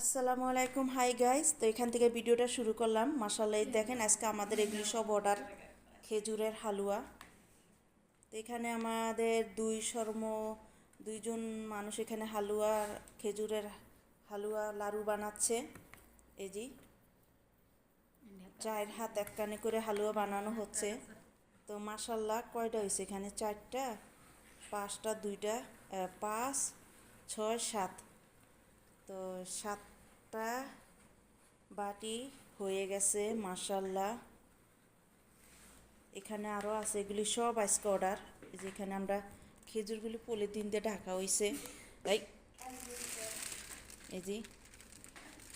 আসসালামু আলাইকুম, hi guys. তো এখান থেকে ভিডিওটা শুরু করলাম। মাশাআল্লাহ, দেখেন আজকে আমাদের এগুলি সব অর্ডার খেজুরের হালুয়া। তো এখানে আমাদের দুইজন মানুষ এখানে খেজুরের হালুয়া লাড়ু বানাচ্ছে। এই যে 4 হাত এক কানে করে হালুয়া বানানো হচ্ছে। তো মাশাআল্লাহ, কয়টা হয়েছে এখানে? 4টা, 5টা, 2টা, 5, 6, 7। তো 7টা বাটি হয়ে গেছে মাশাআল্লাহ। এখানে আরও আছে, এগুলি সব আজকে অর্ডার। যেখানে আমরা খেজুরগুলি পলিথিন দিয়ে ঢাকা হয়েছে। এই যে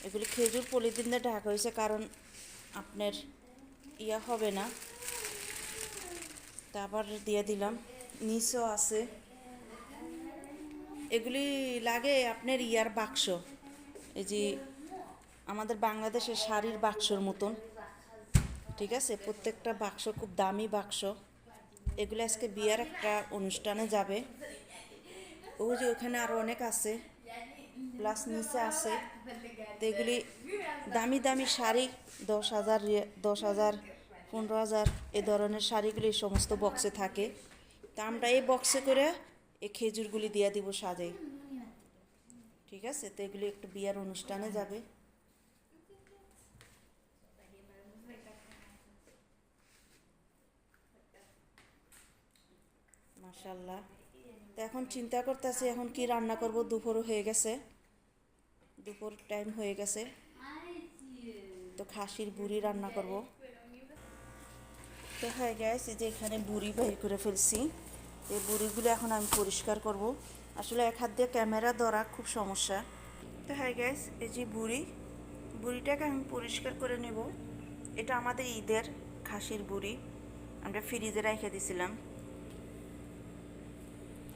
এগুলি খেজুর পলিথিন দিয়ে ঢাকা হয়েছে, কারণ আপনার হবে না। তারপর দিয়ে দিলাম, নিচেও আছে। এগুলি লাগে আপনার বাক্স, এই যে আমাদের বাংলাদেশের শাড়ির বাক্সর মতন, ঠিক আছে? প্রত্যেকটা বাক্স খুব দামি বাক্স। এগুলো আজকে বিয়ের একটা অনুষ্ঠানে যাবে। ওই যে ওখানে আরও অনেক আছে, প্লাস নিচে আছে। তো এগুলি দামি দামি শাড়ি, 10,000, 10,000, 15,000 এ ধরনের শাড়িগুলি এই সমস্ত বক্সে থাকে। তা আমরা এই বক্সে করে এই খেজুরগুলি দিয়ে দিব সাজাই, ঠিক আছে? তো এগুলি একটু বিয়ের অনুষ্ঠানে যাবে। মাশাআল্লাহ। তো এখন চিন্তা করতেছি এখন কি রান্না করব। দুপুরও হয়ে গেছে, দুপুর টাইম হয়ে গেছে। তো খাসির বুড়ি রান্না করব। তো হ্যাঁ গ্যাস, এই যে এখানে বুড়ি বের করে ফেলছি। এই বুড়িগুলো এখন আমি পরিষ্কার করব। আসলে এক হাত দিয়ে ক্যামেরা ধরা খুব সমস্যা। তো হ্যাঁ গ্যাস, এই যে বুড়িটাকে আমি পরিষ্কার করে নেব। এটা আমাদের ঈদের খাসির বুড়ি, আমরা ফ্রিজে রেখে দিয়েছিলাম।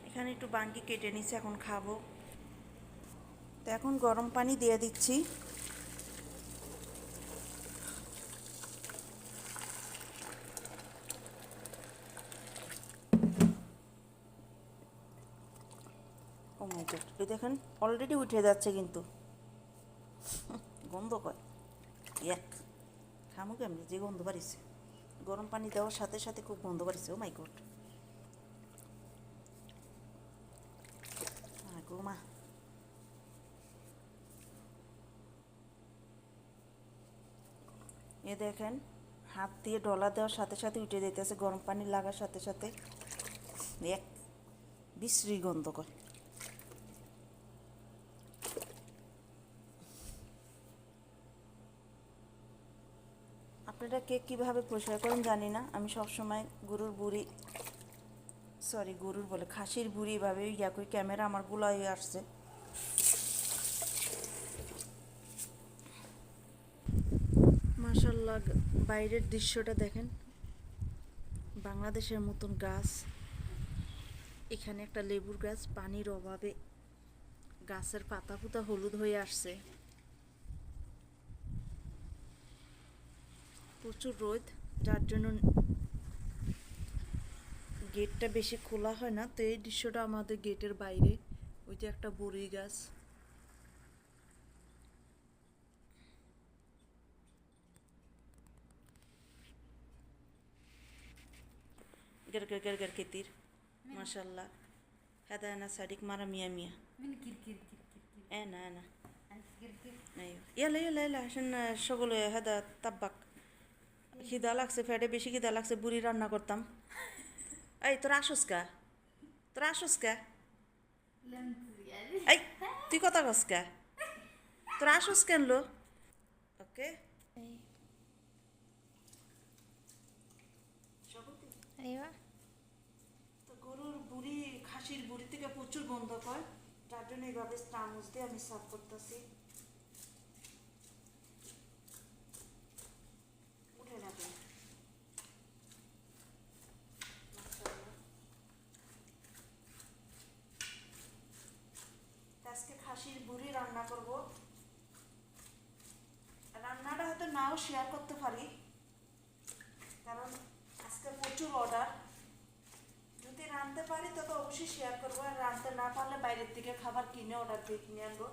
এখানে একটু বাঙ্গি কেটে নিচ্ছে, এখন খাবো। তো এখন গরম পানি দিয়ে দিচ্ছি। ও মাই গড, এই দেখেন অলরেডি উঠে যাচ্ছে, কিন্তু গন্ধ কয় এক খামু কেমনি, যে গন্ধ বাড়িছে। গরম পানি দেওয়ার সাথে সাথে খুব গন্ধ বাড়িছে। ও মাই গড, গো মা। এ দেখেন হাত দিয়ে ডলা দেওয়ার সাথে সাথে উঠে যেতেছে, গরম পানি লাগার সাথে সাথে এক বিশ্রী গন্ধ কয়। আপনারা কেক কীভাবে পরিষ্কার করেন জানি না। আমি সবসময় গরুর বলে খাসির বুড়ি এভাবে করি। ক্যামেরা আমার গুলা হয়ে আসছে। মাশাআল্লাহ, বাইরের দৃশ্যটা দেখেন, বাংলাদেশের মতন গাছ। এখানে একটা লেবুর গাছ, পানির অভাবে গাছের পাতা পুতা হলুদ হয়ে আসছে। প্রচুর রোদ, যার জন্য গেটটা বেশি খোলা হয় না। তো এই দৃশ্যটা আমাদের গেটের বাইরে, ওই যে একটা বড়ই গাছ। গের গের গের গের কেতির মাশাআল্লাহ। هذا أنا صديق مرة مية مية. من كير كير كير كير كير أنا أنت كير كير. أيوه، يلا يلا يلا عشان الشغل هذا طبق. খিদা লাগছে, ফ্যাটে বেশি খিদা লাগছে, বুড়ি রান্না করতাম। এই তোরা আসুস কা, তোরা আসুস কা, لم يعني এই তুই কথা কস কা, তোরা আসুস কেন লো? ওকে। أيوة. তো খাসির বুড়ি থেকে প্রচুর গন্ধ পায়, যার জন্য এইভাবে চামচ দিয়ে আমি সার্ভ করতেছি। উঠে যাবে। আজকে খাসির বুড়ি রান্না করব। রান্নাটা হয়তো নাও শেয়ার করতে পারি, কারণ আজকে প্রচুর অর্ডার। যদি রাঁধতে পারি তবে অবশ্যই শেয়ার করবো, আর রাঁধতে না পারলে বাইরের থেকে খাবার কিনে অর্ডার দিয়ে কিনে আনবো।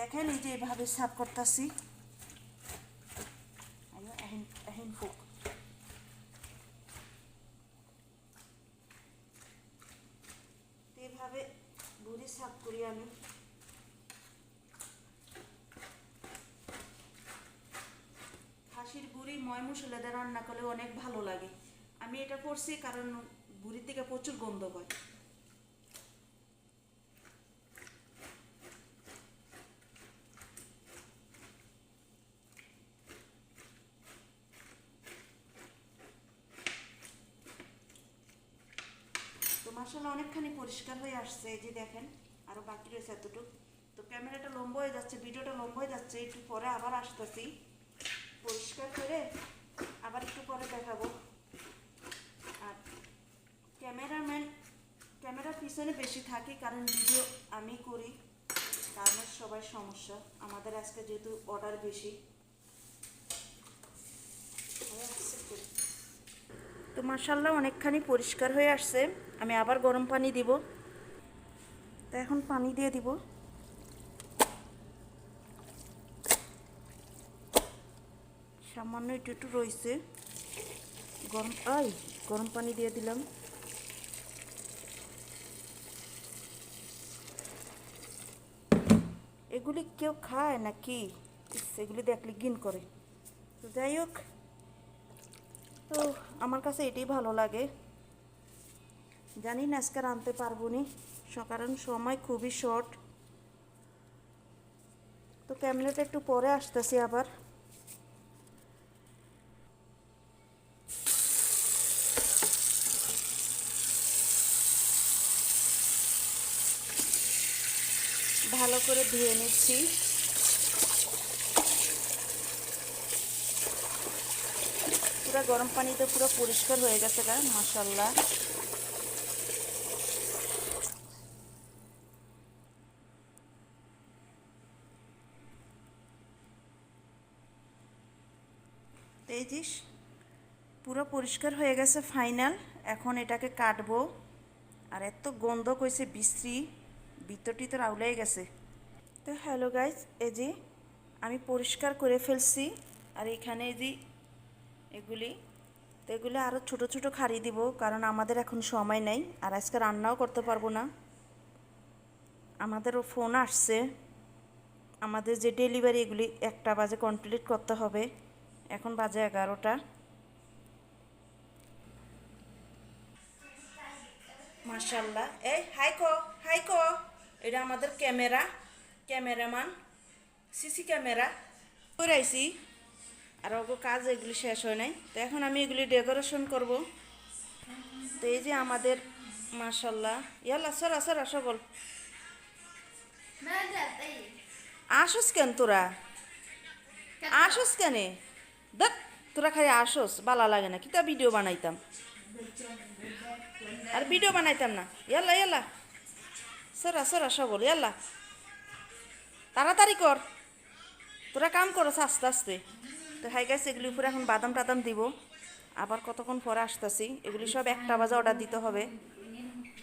দেখেন এই যে এভাবে সাফ করতেছি। এখন ফুক এইভাবে বুড়ি সাফ করি আমি। খাসির বুড়ি ময় মশলা দিয়ে রান্না করলে অনেক ভালো লাগে। আমি এটা করছি কারণ বুড়ির থেকে প্রচুর গন্ধ হয়। তো মাশাআল্লাহ অনেকখানি পরিষ্কার হয়ে আসছে, এই যে দেখেন আরও বাকি রয়েছে এতটুকু। তো ক্যামেরাটা লম্বা হয়ে যাচ্ছে, ভিডিওটা লম্বা হয়ে যাচ্ছে, একটু পরে আবার আসতেছি পরিষ্কার করে, আবার একটু পরে দেখাবো। আর ক্যামেরার পিছনে বেশি থাকি কারণ ভিডিও আমি করি, কারণ সবাই সমস্যা। আমাদের আজকে যেহেতু অর্ডার বেশি। তো মাশাআল্লাহ অনেকখানি পরিষ্কার হয়ে আসছে। আমি আবার গরম পানি দিব। তো এখন পানি দিয়ে দিব। সামান্য একটু একটু রয়েছে, গরম পানি দিয়ে দিলাম। এগুলি কেউ খায় নাকি? এগুলি দেখলে ঘিন করে। তো যাই হোক, তো আমার কাছে এটাই ভালো লাগে। জানি না আজকে আনতে পারবো নি, কারণ সময় খুবই শর্ট। তো ক্যামেরাটা একটু পরে আসতেছি আবার। ভালো করে ধুয়ে নিচ্ছি। পুরো গরম পানিতে পুরো পরিষ্কার হয়ে গেছে গা, মাশাআল্লাহ। এই যে পুরো পরিষ্কার হয়ে গেছে ফাইনাল। এখন এটাকে কাটবো। আর এত গন্ধ কইছে বিশ্রী, ভিতর টিতর আউলাই গেছে। তো হ্যালো গাইজ, এই যে আমি পরিষ্কার করে ফেলছি। আর এখানে এই যে এগুলি, তো এগুলি আরও ছোটো ছোটো খাড়ি দিব, কারণ আমাদের এখন সময় নেই আর আজকে রান্নাও করতে পারবো না। আমাদেরও ফোন আসছে, আমাদের যে ডেলিভারি এগুলি 1টা বাজে কমপ্লিট করতে হবে। এখন বাজে 11টা। মাশাআল্লাহ। এই হাইকো, এটা আমাদের ক্যামেরাম্যান, সিসি ক্যামেরা করে আইছি। আর ওগো কাজ এগুলি শেষ হয় নাই, তো এখন আমি এগুলি ডেকোরেশন করব। তো এই যে আমাদের মাশাআল্লাহ, ইয়াল্লা সরা সকল আসস কেন তোরা, আসস কেনে দেখ, তোরা খালি আসস, ভালো লাগে না কিতা ভিডিও বানাইতাম, আর ভিডিও বানাইতাম না। ইয়াল্লা সরা সকল, ইয়াল্লা তাড়াতাড়ি কর, তোরা কাম করস আস্তে আস্তে। তো হাই গাইস, এগুলির উপরে এখন বাদাম টাদাম দিব। আবার কতক্ষণ পরে আসতেছি। এগুলি সব 1টা বাজে অর্ডার দিতে হবে।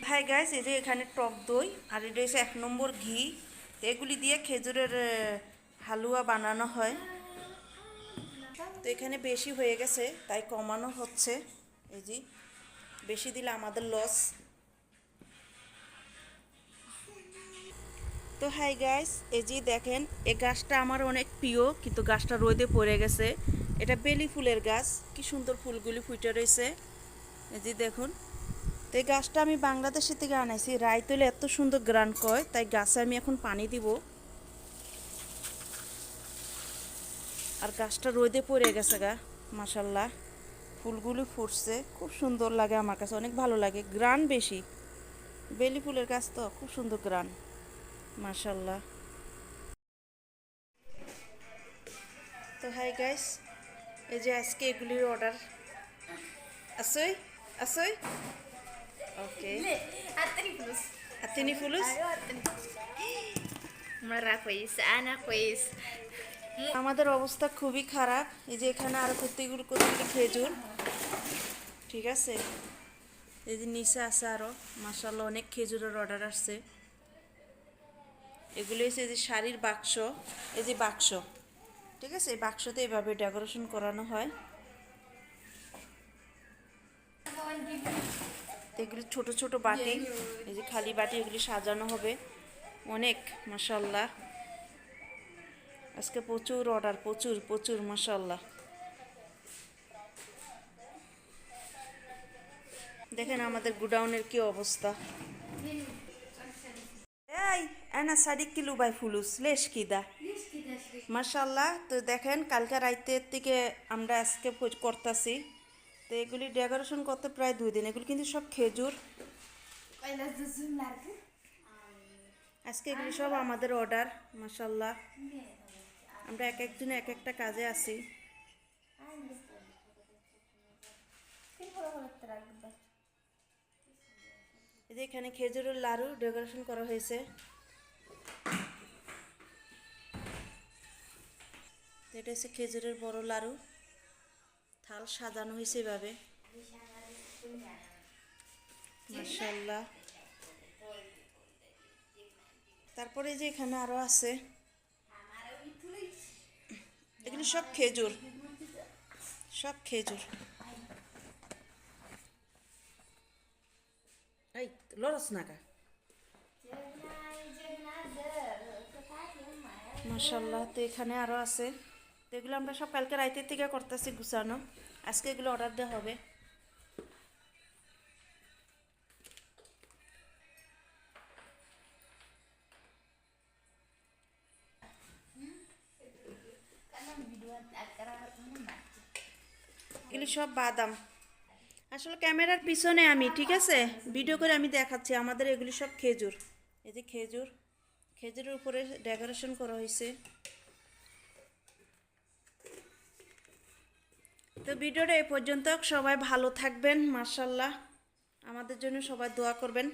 হাই গাইস, এই যে এখানে টক দই আর এটা হচ্ছে 1 নম্বর ঘি। তো এগুলি দিয়ে খেজুরের হালুয়া বানানো হয়। তো এখানে বেশি হয়ে গেছে তাই কমানো হচ্ছে। এই যে বেশি দিলে আমাদের লস। তো হাই গাইস, এই যে দেখেন এই গাছটা আমার অনেক প্রিয়, কিন্তু গাছটা রোদে পড়ে গেছে। এটা বেলি ফুলের গাছ, কি সুন্দর ফুলগুলি ফুটে রয়েছে, এই যে দেখুন। তো এই গাছটা আমি বাংলাদেশের থেকে আনাইছি, রাইতলে এত সুন্দর গ্রান কয়, তাই গাছে আমি এখন পানি দিব। আর গাছটা রোদে পড়ে গেছে গা, মাশাআল্লাহ ফুলগুলি ফুটছে, খুব সুন্দর লাগে, আমার কাছে অনেক ভালো লাগে, গ্রান বেশি। বেলি ফুলের গাছ তো খুব সুন্দর গ্রান, মাশাআল্লাহ। তো হাই গাইস, এই যে আজকে এগুলির অর্ডার আসই ওকে। Atini fulus? مرة كويس أنا كويس. আমাদের অবস্থা খুবই খারাপ। এই যে এখানে আরো কতগুলো খেজুর, ঠিক আছে। এই যে নিচে আছে আরো, মাশাআল্লাহ অনেক খেজুরের অর্ডার আসছে। এগুলো হচ্ছে এই যে শাড়ির বাক্স, এই যে বাক্স, ঠিক আছে, এই বাক্সতে এভাবে ডেকোরেশন করানো হয়। এগুলি ছোট ছোট বাটি, এই যে খালি বাটি, এগুলি সাজানো হবে অনেক। মাশাল্লাহ, আজকে প্রচুর অর্ডার, প্রচুর প্রচুর মাশাল্লাহ। দেখেন আমাদের গুডাউনের কি অবস্থা। এই এনা সাদিক কিলু বাই ফুলুস লেশ কিদা মাশাল্লাহ। তো দেখেন কালকে রাইতের থেকে আমরা আজকে করতেছি। তো এগুলি ডেকোরেশন করতে প্রায় 2 দিন। এগুলি কিন্তু সব খেজুর। আজকে এগুলি সব আমাদের অর্ডার মাশাল্লাহ। আমরা এক একজনে এক একটা কাজে আছি। এই যে এখানে খেজুরের লাড়ু ডেকোরেশন করা হয়েছে। এটা হচ্ছে খেজুরের বড় লাড়ু, থাল সাজানো হয়েছে এভাবে মাশাল্লাহ। তারপরে যে এখানে আরো আছে, এগুলি সব খেজুর, সব খেজুর। এই লরস নাকা মাশাল্লাহ। তো এখানে আরো আছে। তো এগুলো আমরা সব কালকে রাতের থেকে করতেছি গুছানো। আজকে এগুলো অর্ডার দেওয়া হবে। এগুলি সব বাদাম, আসলে ক্যামেরার পিছনে আমি, ঠিক আছে, ভিডিও করে আমি দেখাচ্ছি। আমাদের এগুলি সব খেজুর, এই যে খেজুর, খেজুরের উপরে ডেকোরেশন করা হয়েছে। তো ভিডিওটা এই পর্যন্ত। সবাই ভালো থাকবেন মাশাল্লাহ, আমাদের জন্য সবাই দোয়া করবেন।